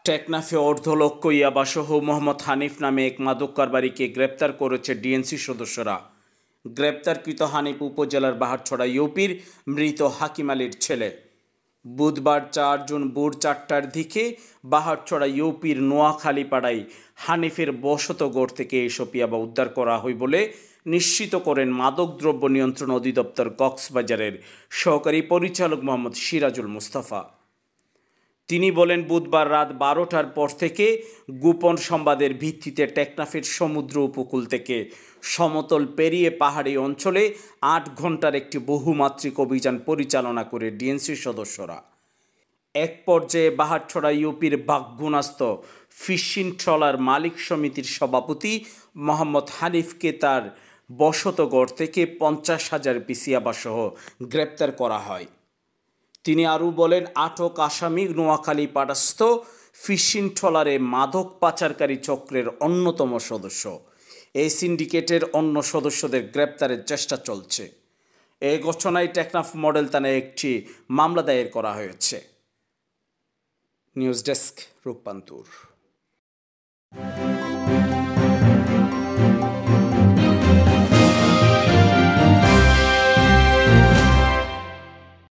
টেকনাফে অর্ধলক্ষ ইয়াবাসহ মোহাম্মদ হানিফ নামে এক মাদক কারবারিকে গ্রেপ্তার করেছে ডিএনসি সদস্যরা। গ্রেপ্তারকৃত হানিফ উপজেলার বাহারছড়া ইউপির মৃত হাকিম আলীর ছেলে। বুধবার 4 জুন ভোর 4টার দিকে বাহারছড়া ইউপির নোয়াখালীপাড়ায় হানিফের বসতঘর থেকে এসব ইয়াবা উদ্ধার করা হয় বলে নিশ্চিত করেন মাদকদ্রব্য নিয়ন্ত্রণ অধিদপ্তর কক্সবাজারের সহকারী পরিচালক মোহাম্মদ সিরাজুল মুস্তাফা। তিনি বলেন, বুধবার রাত 12টার পর থেকে গোপন সংবাদের ভিত্তিতে টেকনাফের সমুদ্র উপকূল থেকে সমতল পেরিয়ে পাহাড়ি অঞ্চলে 8 ঘন্টার একটি বহুমাত্রিক অভিযান পরিচালনা করে ডিএনসি সদস্যরা। এক পর্যায়ে বাহারছড়া ইউপির বাঘগুনাস্ত ফিশিং ট্রলার মালিক সমিতির সভাপতি মোহাম্মদ হানিফকে তার বসতঘর থেকে 50,000 পিস ইয়াবাসহ গ্রেপ্তার করা হয়। তিনি আরও বলেন, আটক আসামি নোয়াখালীপাড়াস্থ ফিশিং ট্রলারে মাদক পাচারকারী চক্রের অন্যতম সদস্য। এই সিন্ডিকেটের অন্য সদস্যদের গ্রেপ্তারের চেষ্টা চলছে। এই ঘটনায় টেকনাফ মডেল থানায় একটি মামলা দায়ের করা হয়েছে। News desk, রূপবান্তুর।